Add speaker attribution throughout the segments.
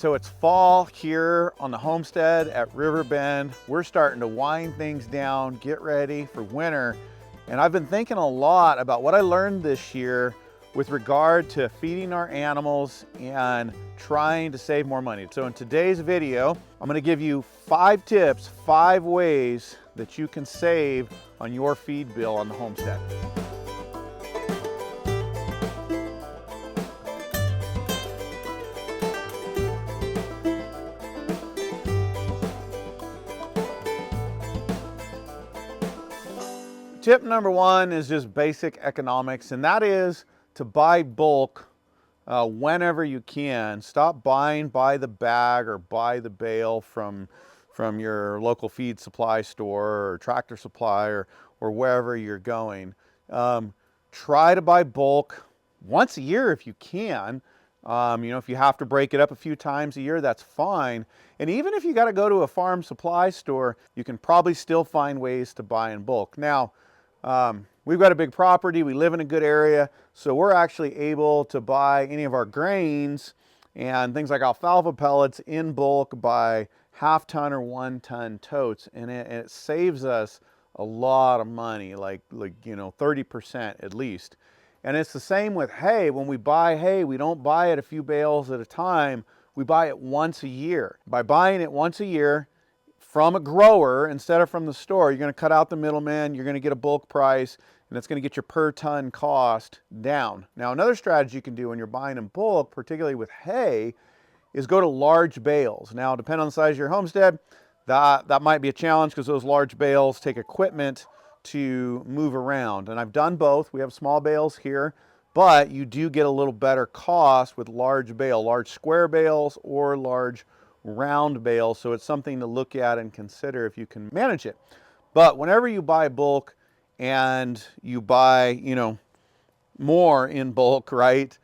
Speaker 1: So it's fall here on the homestead at Riverbend. We're starting to wind things down, get ready for winter. And I've been thinking a lot about what I learned this year with regard to feeding our animals and trying to save more money. So in today's video, I'm gonna give you 5 tips, 5 ways that you can save on your feed bill on the homestead. Tip number 1 is just basic economics, and that is to buy bulk whenever you can. Stop buying by the bag or by the bale from your local feed supply store or Tractor Supply or wherever you're going. Try to buy bulk once a year if you can. If you have to break it up a few times a year, that's fine. And even if you got to go to a farm supply store, you can probably still find ways to buy in bulk. Now, we've got a big property, we live in a good area, so we're actually able to buy any of our grains and things like alfalfa pellets in bulk by half-ton or 1-ton totes, and it saves us a lot of money, like 30% at least. And it's the same with hay. When we buy hay, we don't buy it a few bales at a time, we buy it once a year. By buying it once a year from a grower instead of from the store, you're going to cut out the middleman, you're going to get a bulk price, and it's going to get your per ton cost down. Now, another strategy you can do when you're buying in bulk, particularly with hay, is go to large bales. Now, depending on the size of your homestead, that might be a challenge because those large bales take equipment to move around. And I've done both. We have small bales here, but you do get a little better cost with large square bales or large round bales, so it's something to look at and consider if you can manage it. But whenever you buy bulk and you buy, more in bulk, right,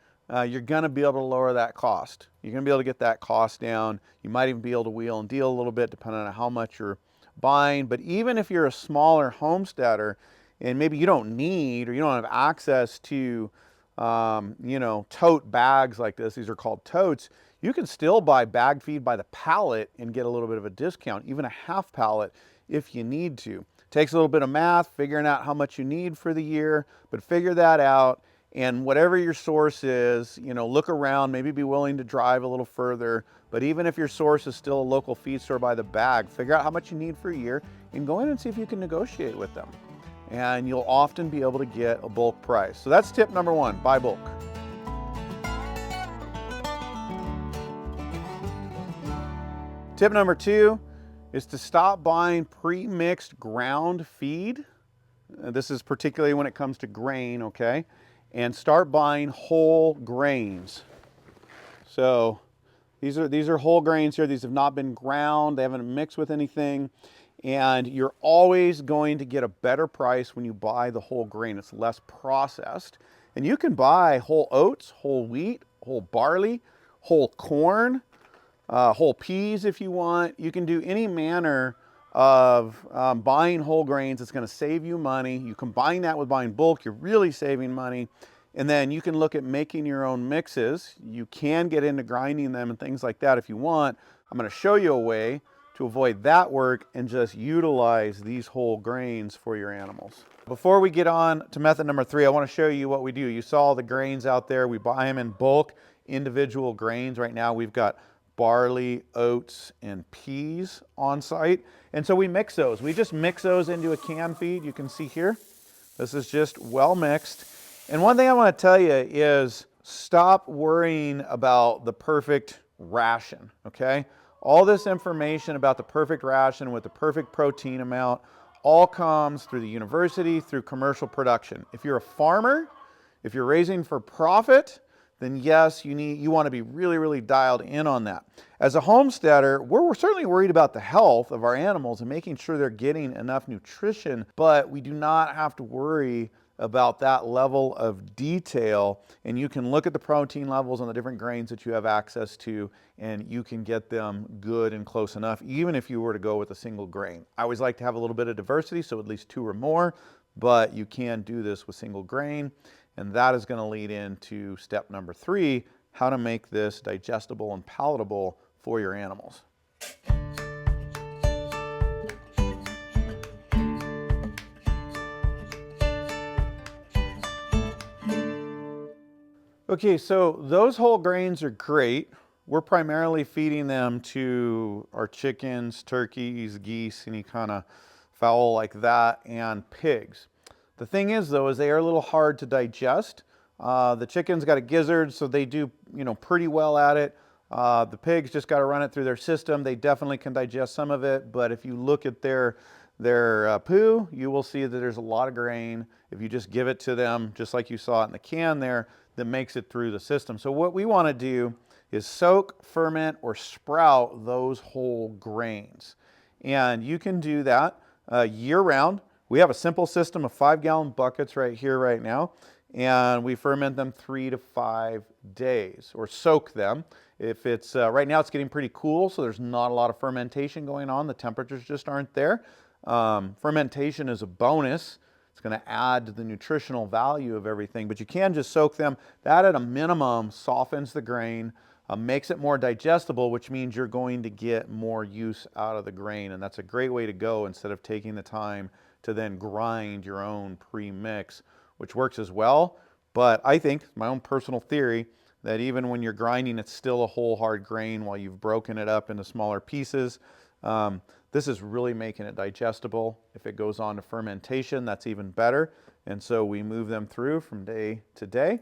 Speaker 1: you're going to be able to lower that cost. You're going to be able to get that cost down. You might even be able to wheel and deal a little bit depending on how much you're buying. But even if you're a smaller homesteader and maybe you don't need or you don't have access to tote bags like this, these are called totes, you can still buy bag feed by the pallet and get a little bit of a discount, even a half pallet if you need to. Takes a little bit of math, figuring out how much you need for the year, but figure that out. And whatever your source is, look around, maybe be willing to drive a little further. But even if your source is still a local feed store by the bag, figure out how much you need for a year and go in and see if you can negotiate with them. And you'll often be able to get a bulk price. So that's tip number 1, buy bulk. Tip number 2 is to stop buying pre-mixed ground feed. This is particularly when it comes to grain, okay? And start buying whole grains. So these are whole grains here. These have not been ground. They haven't mixed with anything. And you're always going to get a better price when you buy the whole grain. It's less processed. And you can buy whole oats, whole wheat, whole barley, whole corn, whole peas if you want. You can do any manner of buying whole grains. It's going to save you money. You combine that with buying bulk, you're really saving money. And then you can look at making your own mixes. You can get into grinding them and things like that if you want. I'm going to show you a way to avoid that work and just utilize these whole grains for your animals. Before we get on to method number 3, I want to show you what we do. You saw the grains out there. We buy them in bulk, individual grains. Right now we've got barley, oats, and peas on site. And so we mix those. We just mix those into a can feed. You can see here, this is just well mixed. And one thing I want to tell you is stop worrying about the perfect ration, okay? All this information about the perfect ration with the perfect protein amount all comes through the university, through commercial production. If you're a farmer, if you're raising for profit, then yes, you want to be really, really dialed in on that. As a homesteader, we're certainly worried about the health of our animals and making sure they're getting enough nutrition, but we do not have to worry about that level of detail. And you can look at the protein levels on the different grains that you have access to, and you can get them good and close enough, even if you were to go with a single grain. I always like to have a little bit of diversity, so at least 2 or more, but you can do this with single grain. And that is going to lead into step number 3, how to make this digestible and palatable for your animals. Okay, so those whole grains are great. We're primarily feeding them to our chickens, turkeys, geese, any kind of fowl like that, and pigs. The thing is, though, is they are a little hard to digest. The chickens got a gizzard, so they do, pretty well at it. The pigs just got to run it through their system. They definitely can digest some of it, but if you look at their poo, you will see that there's a lot of grain. If you just give it to them, just like you saw it in the can there, that makes it through the system. So what we want to do is soak, ferment, or sprout those whole grains. And you can do that year round. We have a simple system of 5-gallon buckets right here right now, and we ferment them 3 to 5 days, or soak them. If it's right now it's getting pretty cool, so there's not a lot of fermentation going on. The temperatures just aren't there. Fermentation is a bonus. It's going to add to the nutritional value of everything, but you can just soak them. That at a minimum softens the grain, makes it more digestible, which means you're going to get more use out of the grain, and that's a great way to go instead of taking the time to then grind your own pre-mix, which works as well. But I think, my own personal theory, that even when you're grinding, it's still a whole hard grain while you've broken it up into smaller pieces. This is really making it digestible. If it goes on to fermentation, that's even better. And so we move them through from day to day.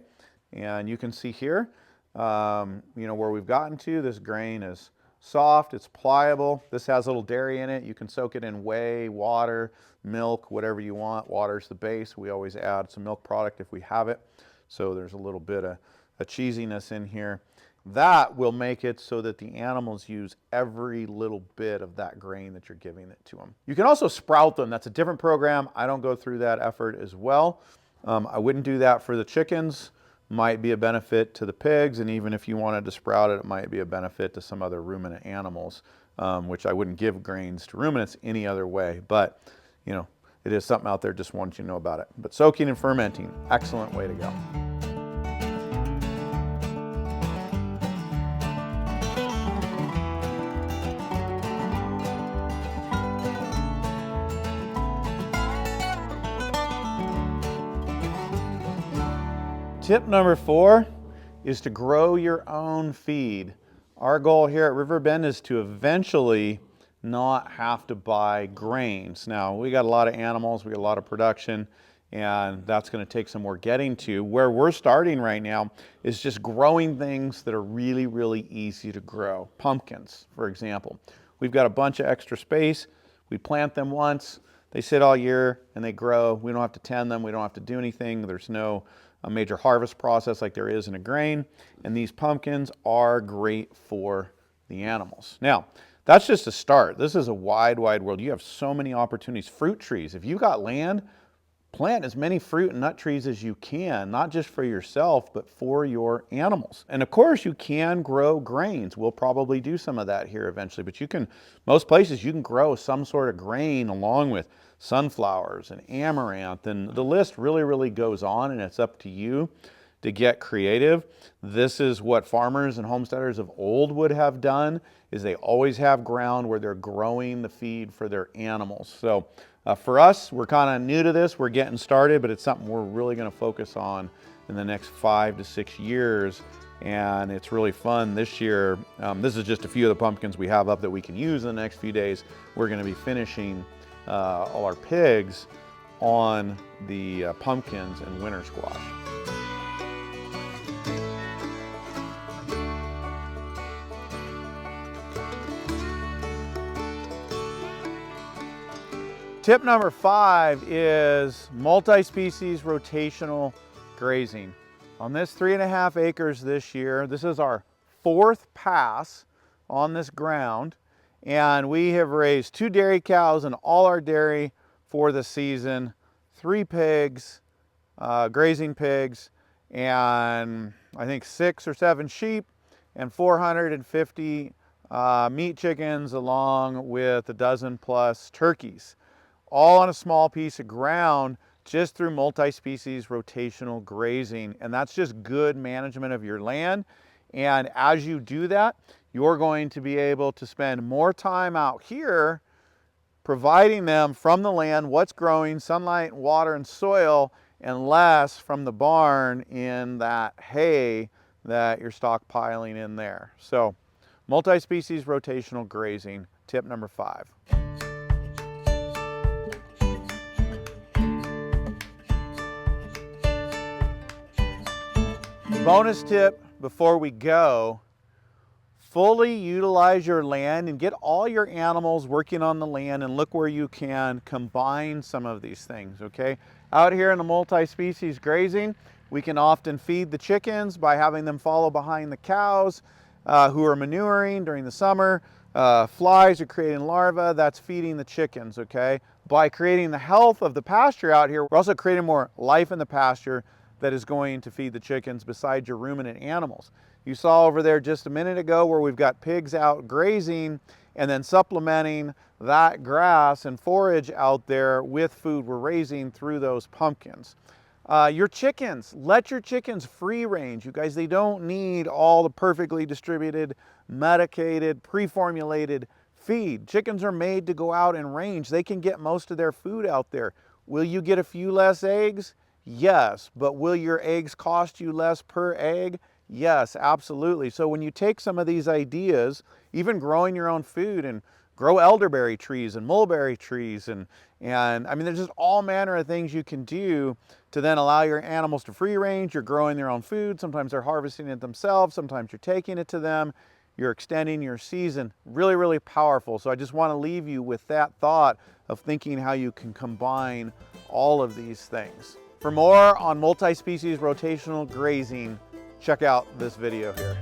Speaker 1: And you can see here, where we've gotten to. This grain is soft, it's pliable. This has a little dairy in it. You can soak it in whey, water, milk, whatever you want. Water's the base. We always add some milk product if we have it. So there's a little bit of a cheesiness in here. That will make it so that the animals use every little bit of that grain that you're giving it to them. You can also sprout them. That's a different program. I don't go through that effort as well. I wouldn't do that for the chickens. Might be a benefit to the pigs, and even if you wanted to sprout it, it might be a benefit to some other ruminant animals, which I wouldn't give grains to ruminants any other way. But, it is something out there, just want you to know about it. But soaking and fermenting, excellent way to go. Tip number 4 is to grow your own feed. Our goal here at Riverbend is to eventually not have to buy grains. Now, we got a lot of animals, we got a lot of production, and that's going to take some more getting to. Where we're starting right now is just growing things that are really, really easy to grow. Pumpkins, for example. We've got a bunch of extra space. We plant them once, they sit all year, and they grow. We don't have to tend them, we don't have to do anything. There's no a major harvest process like there is in a grain, and these pumpkins are great for the animals. Now, that's just a start. This is a wide, wide world. You have so many opportunities. Fruit trees. If you've got land, plant as many fruit and nut trees as you can, not just for yourself, but for your animals. And of course, you can grow grains. We'll probably do some of that here eventually, but most places you can grow some sort of grain along with sunflowers and amaranth, and the list really, really goes on, and it's up to you to get creative. This is what farmers and homesteaders of old would have done, is they always have ground where they're growing the feed for their animals. So for us, we're kind of new to this, we're getting started, but it's something we're really going to focus on in the next 5 to 6 years. And it's really fun this year. This is just a few of the pumpkins we have up that we can use in the next few days. We're going to be finishing all our pigs on the pumpkins and winter squash. Tip number 5 is multi-species rotational grazing. On this 3.5 acres this year, this is our 4th pass on this ground, and we have raised 2 dairy cows and all our dairy for the season, 3 pigs, grazing pigs, and I think 6 or 7 sheep, and 450 meat chickens, along with a dozen plus turkeys, all on a small piece of ground, just through multi-species rotational grazing. And that's just good management of your land. And as you do that, you're going to be able to spend more time out here providing them from the land what's growing, sunlight, water, and soil, and less from the barn in that hay that you're stockpiling in there. So, multi-species rotational grazing, tip number 5. Bonus tip before we go, fully utilize your land and get all your animals working on the land, and look where you can combine some of these things, okay? Out here in the multi-species grazing, we can often feed the chickens by having them follow behind the cows who are manuring during the summer. Flies are creating larvae, that's feeding the chickens, okay? By creating the health of the pasture out here, we're also creating more life in the pasture that is going to feed the chickens besides your ruminant animals. You saw over there just a minute ago where we've got pigs out grazing and then supplementing that grass and forage out there with food we're raising through those pumpkins. Your chickens, let your chickens free range. You guys, they don't need all the perfectly distributed, medicated, pre-formulated feed. Chickens are made to go out and range. They can get most of their food out there. Will you get a few less eggs? Yes. But will your eggs cost you less per egg? Yes, absolutely. So when you take some of these ideas, even growing your own food, and grow elderberry trees and mulberry trees, and I mean, there's just all manner of things you can do to then allow your animals to free range. You're growing their own food. Sometimes they're harvesting it themselves. Sometimes you're taking it to them. You're extending your season. Really, really powerful. So I just want to leave you with that thought of thinking how you can combine all of these things. For more on multi-species rotational grazing, check out this video here.